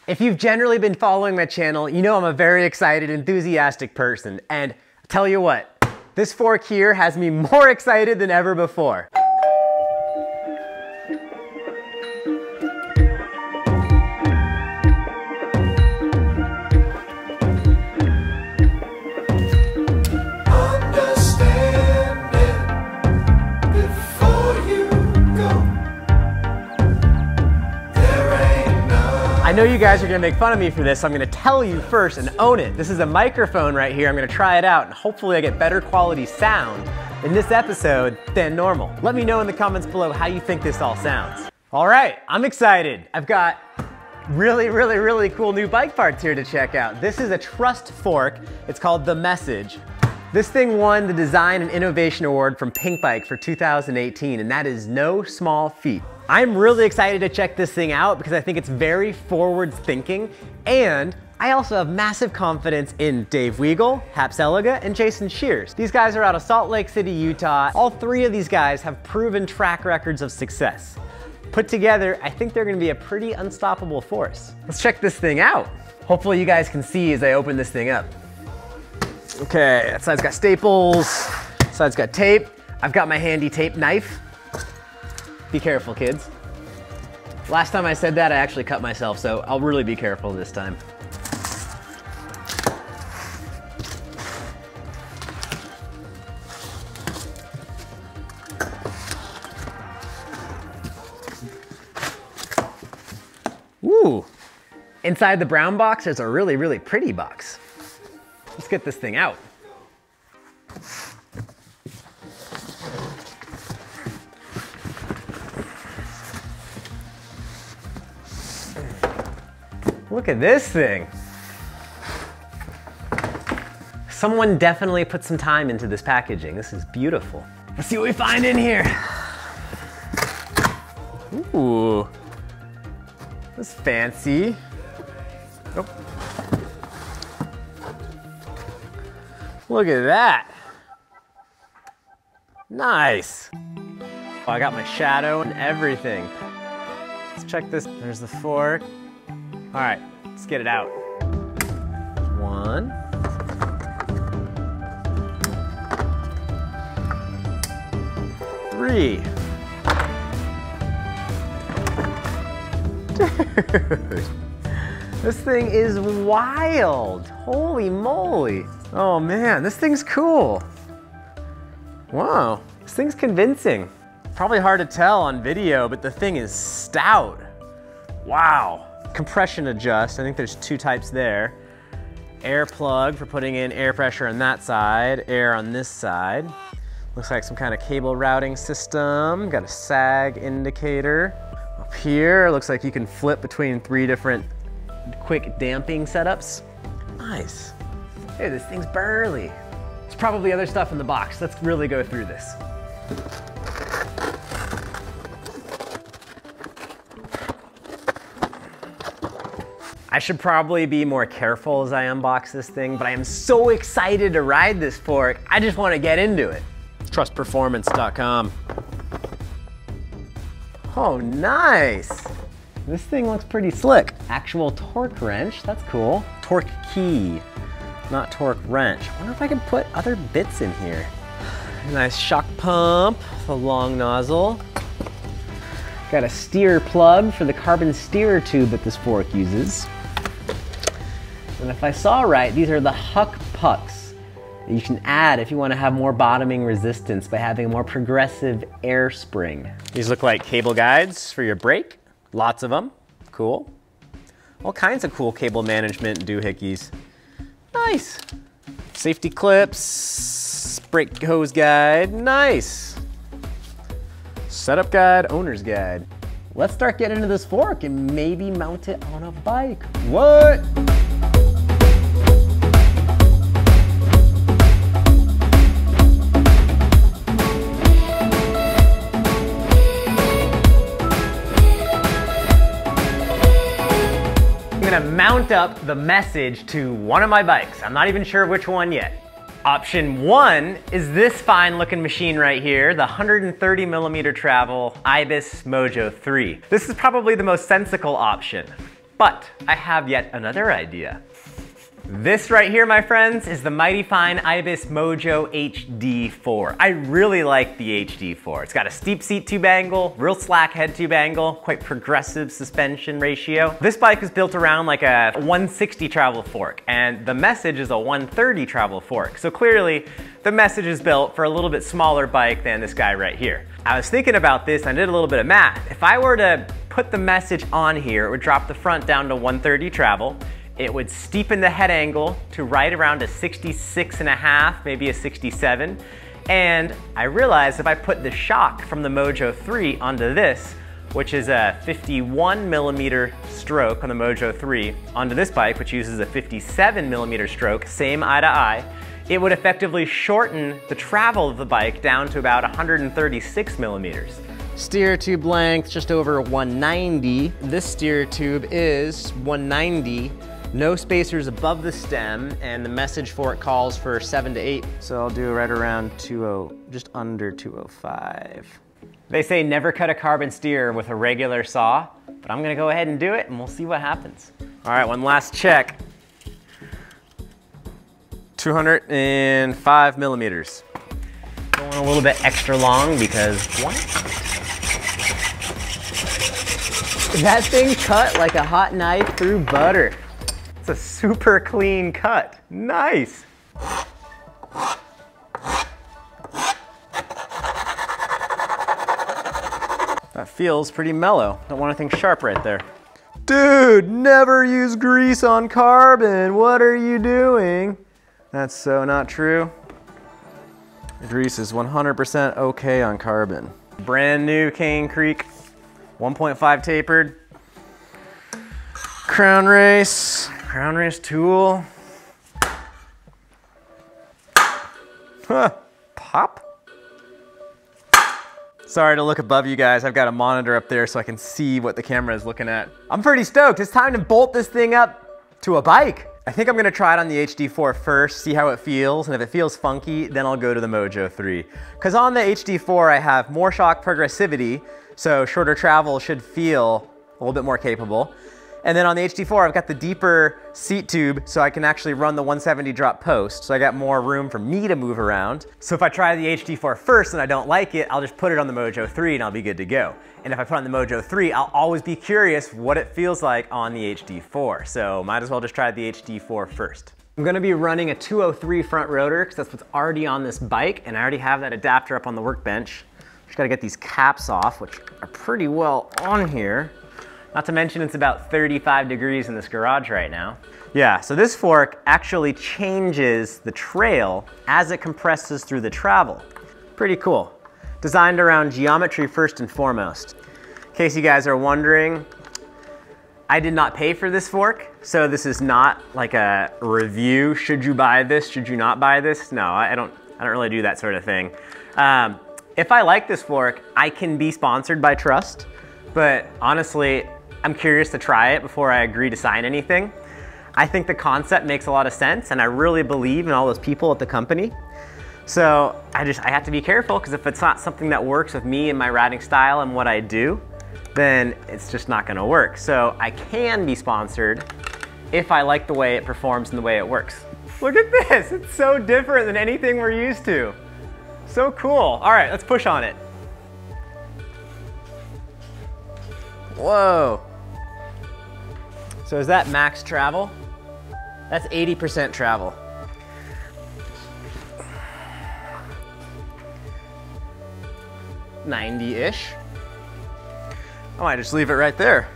If you've generally been following my channel, you know I'm a very excited, enthusiastic person, and I'll tell you what, this fork here has me more excited than ever before. I know you guys are gonna make fun of me for this, so I'm gonna tell you first and own it. This is a microphone right here. I'm gonna try it out and hopefully I get better quality sound in this episode than normal. Let me know in the comments below how you think this all sounds. All right, I'm excited. I've got really cool new bike parts here to check out. This is a Trust fork. It's called The Message. This thing won the Design and Innovation Award from Pinkbike for 2018, and that is no small feat. I'm really excited to check this thing out because I think it's very forward thinking, and I also have massive confidence in Dave Weigel, Hap Zeliga, and Jason Shears. These guys are out of Salt Lake City, Utah. All three of these guys have proven track records of success. Put together, I think they're gonna be a pretty unstoppable force. Let's check this thing out. Hopefully you guys can see as I open this thing up. Okay, that side's got staples, that side's got tape. I've got my handy tape knife. Be careful, kids. Last time I said that, I actually cut myself, so I'll really be careful this time. Ooh, inside the brown box, there's a really pretty box. Let's get this thing out. Look at this thing. Someone definitely put some time into this packaging. This is beautiful. Let's see what we find in here. Ooh, that's fancy. Oh. Look at that. Nice. Oh, I got my shadow and everything. Let's check this. There's the fork. All right, let's get it out. 1. Three. Dude, this thing is wild. Holy moly. Oh man, this thing's cool. Wow, this thing's convincing. Probably hard to tell on video, but the thing is stout. Wow. Compression adjust, I think there's 2 types there. Air plug for putting in air pressure on that side, air on this side. Looks like some kind of cable routing system. Got a sag indicator. Up here, looks like you can flip between 3 different quick damping setups. Nice. Hey, this thing's burly. There's probably other stuff in the box. Let's really go through this. I should probably be more careful as I unbox this thing, but I am so excited to ride this fork. I just want to get into it. Trustperformance.com. Oh, nice. This thing looks pretty slick. Actual torque wrench, that's cool. Torque key, not torque wrench. I wonder if I can put other bits in here. Nice shock pump, the long nozzle. Got a steer plug for the carbon steer tube that this fork uses. And if I saw right, these are the Huck pucks that you can add if you want to have more bottoming resistance by having a more progressive air spring. These look like cable guides for your brake. Lots of them. Cool. All kinds of cool cable management doohickeys. Nice. Safety clips, brake hose guide. Nice. Setup guide, owner's guide. Let's start getting into this fork and maybe mount it on a bike. What? I'm gonna mount up the Message to one of my bikes. I'm not even sure which one yet. Option 1 is this fine looking machine right here, the 130mm travel Ibis Mojo 3. This is probably the most sensical option, But I have yet another idea. This right here, my friends, is the Mighty Fine Ibis Mojo HD4. I really like the HD4. It's got a steep seat tube angle, real slack head tube angle, quite progressive suspension ratio. This bike is built around like a 160 travel fork, and the Message is a 130 travel fork. So clearly, the Message is built for a little bit smaller bike than this guy right here. I was thinking about this, and I did a little bit of math. If I were to put the Message on here, it would drop the front down to 130 travel. It would steepen the head angle to right around a 66.5, maybe a 67. And I realized if I put the shock from the Mojo 3 onto this, which is a 51 millimeter stroke on the Mojo 3, onto this bike, which uses a 57 millimeter stroke, same eye to eye, it would effectively shorten the travel of the bike down to about 136 millimeters. Steer tube length just over 190. This steer tube is 190. No spacers above the stem, and the Message fork calls for 7 to 8. So I'll do right around 20, just under 205. They say never cut a carbon steer with a regular saw, but I'm gonna go ahead and do it and we'll see what happens. All right, one last check. 205 millimeters. Going a little bit extra long because what? That thing cut like a hot knife through butter. It's a super clean cut. Nice. That feels pretty mellow. Don't want anything sharp right there. Dude, never use grease on carbon. What are you doing? That's so not true. The grease is 100% okay on carbon. Brand new Cane Creek, 1.5 tapered. Crown Race tool. Huh, pop. Sorry to look above you guys. I've got a monitor up there so I can see what the camera is looking at. I'm pretty stoked. It's time to bolt this thing up to a bike. I think I'm gonna try it on the HD4 first, see how it feels, and if it feels funky, then I'll go to the Mojo 3. Because on the HD4, I have more shock progressivity, so shorter travel should feel a little bit more capable. And then on the HD4, I've got the deeper seat tube, so I can actually run the 170 drop post, so I got more room for me to move around. So if I try the HD4 first and I don't like it, I'll just put it on the Mojo 3 and I'll be good to go. And if I put on the Mojo 3, I'll always be curious what it feels like on the HD4. So might as well just try the HD4 first. I'm gonna be running a 203 front rotor because that's what's already on this bike, and I already have that adapter up on the workbench. Just gotta get these caps off, which are pretty well on here. Not to mention it's about 35 degrees in this garage right now. Yeah, so this fork actually changes the trail as it compresses through the travel. Pretty cool. Designed around geometry first and foremost. In case you guys are wondering, I did not pay for this fork, so this is not like a review. Should you buy this? Should you not buy this? No, I don't really do that sort of thing. If I like this fork, I can be sponsored by Trust, but honestly, I'm curious to try it before I agree to sign anything. I think the concept makes a lot of sense, and I really believe in all those people at the company. So I have to be careful, because if it's not something that works with me and my riding style and what I do, then it's just not gonna work. So I can be sponsored if I like the way it performs and the way it works. Look at this, it's so different than anything we're used to. So cool. All right, let's push on it. Whoa. So is that max travel? That's 80% travel. .90-ish. I might just leave it right there.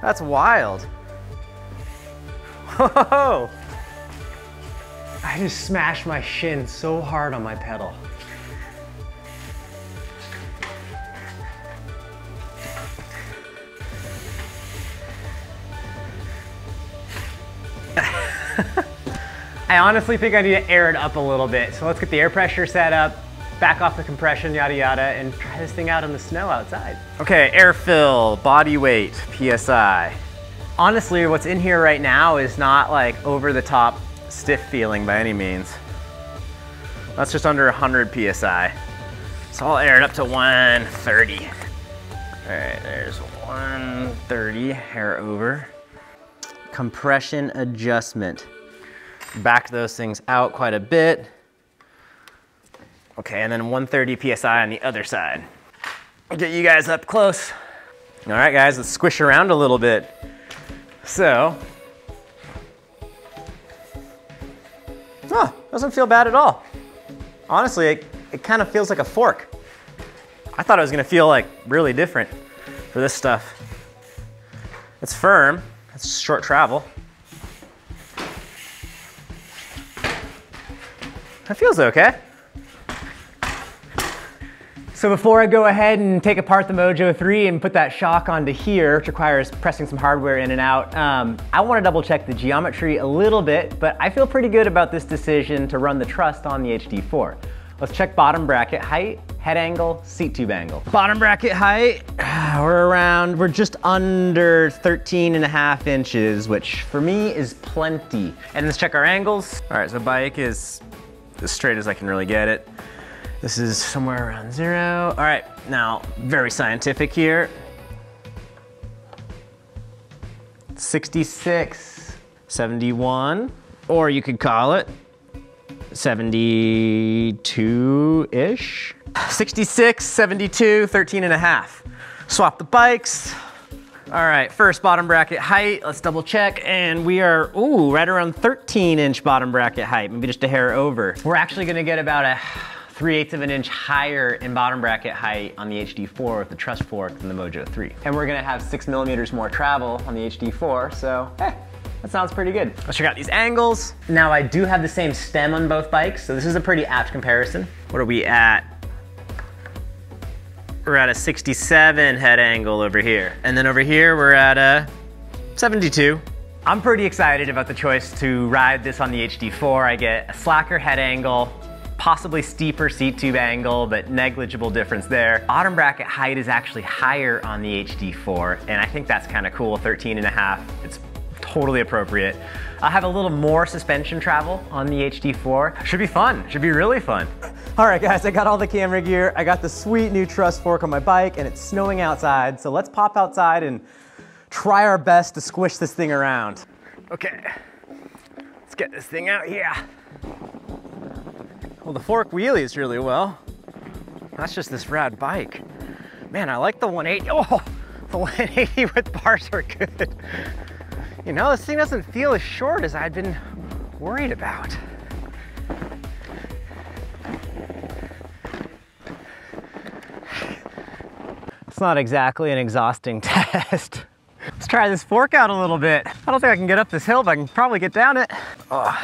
That's wild. Whoa! I just smashed my shin so hard on my pedal. I honestly think I need to air it up a little bit. So let's get the air pressure set up, back off the compression, yada yada, and try this thing out in the snow outside. Okay, air fill, body weight, PSI. Honestly, what's in here right now is not like over the top stiff feeling by any means. That's just under 100 PSI. So I'll air it up to 130. All right, there's 130, hair over. compression adjustment. Back those things out quite a bit. Okay, and then 130 PSI on the other side. I'll get you guys up close. All right, guys, let's squish around a little bit. So, doesn't feel bad at all. Honestly, it kind of feels like a fork. I thought it was gonna feel like really different for this stuff. It's firm, it's short travel. That feels okay. So before I go ahead and take apart the Mojo 3 and put that shock onto here, which requires pressing some hardware in and out, I want to double check the geometry a little bit, but I feel pretty good about this decision to run the truss on the HD4. Let's check bottom bracket height, head angle, seat tube angle. Bottom bracket height, we're just under 13.5 inches, which for me is plenty. And let's check our angles. All right, so the bike is as straight as I can really get it. This is somewhere around 0. All right, now, very scientific here. 66, 71, or you could call it 72-ish. 66, 72, 13.5. Swap the bikes. All right, first bottom bracket height, let's double check, and we are, right around 13-inch bottom bracket height, maybe just a hair over. We're actually gonna get about a 3/8 of an inch higher in bottom bracket height on the HD4 with the truss fork than the Mojo 3. And we're gonna have 6 millimeters more travel on the HD4, so hey, that sounds pretty good. Let's check out these angles. Now I do have the same stem on both bikes, so this is a pretty apt comparison. What are we at? We're at a 67 head angle over here. And then over here, we're at a 72. I'm pretty excited about the choice to ride this on the HD4. I get a slacker head angle, possibly steeper seat tube angle, but negligible difference there. Bottom bracket height is actually higher on the HD4, and I think that's kind of cool, 13.5. It's totally appropriate. I'll have a little more suspension travel on the HD4. Should be fun, should be really fun. All right guys, I got all the camera gear. I got the sweet new truss fork on my bike, and it's snowing outside, so let's pop outside and try our best to squish this thing around. Okay, let's get this thing out here. Well, the fork wheelies really well. That's just this rad bike. Man, I like the 180. Oh, the 180 with bars are good. You know, this thing doesn't feel as short as I'd been worried about. It's not exactly an exhausting test. Let's try this fork out a little bit. I don't think I can get up this hill, but I can probably get down it. Oh.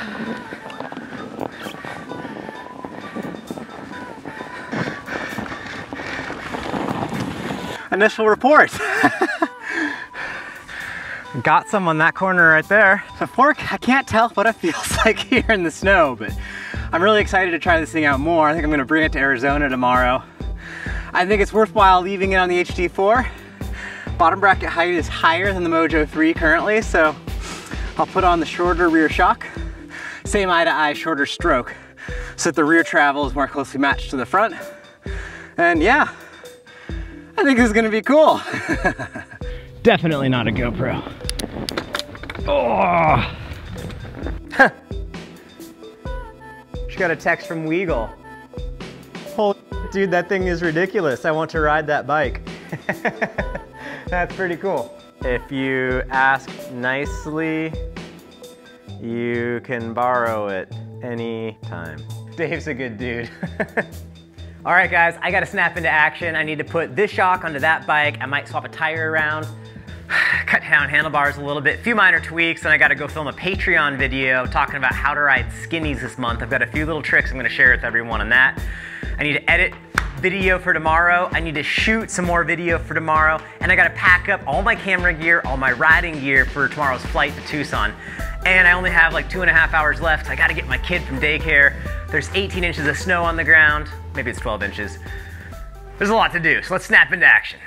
Initial report. Got some on that corner right there. The fork, I can't tell what it feels like here in the snow, but I'm really excited to try this thing out more. I think I'm gonna bring it to Arizona tomorrow. I think it's worthwhile leaving it on the HD4. Bottom bracket height is higher than the Mojo 3 currently, so I'll put on the shorter rear shock. Same eye-to-eye, shorter stroke, so that the rear travel is more closely matched to the front. And yeah, I think this is gonna be cool. Definitely not a GoPro. Oh! Just got a text from Weagle. Holy dude, that thing is ridiculous. I want to ride that bike. That's pretty cool. If you ask nicely, you can borrow it anytime. Dave's a good dude. All right guys, I gotta snap into action. I need to put this shock onto that bike. I might swap a tire around, cut down handlebars a little bit, a few minor tweaks, and I gotta go film a Patreon video talking about how to ride skinnies this month. I've got a few little tricks I'm gonna share with everyone on that. I need to edit video for tomorrow. I need to shoot some more video for tomorrow, and I gotta pack up all my camera gear, all my riding gear for tomorrow's flight to Tucson. And I only have like 2.5 hours left. I gotta get my kid from daycare. There's 18 inches of snow on the ground. Maybe it's 12 inches. There's a lot to do, so let's snap into action.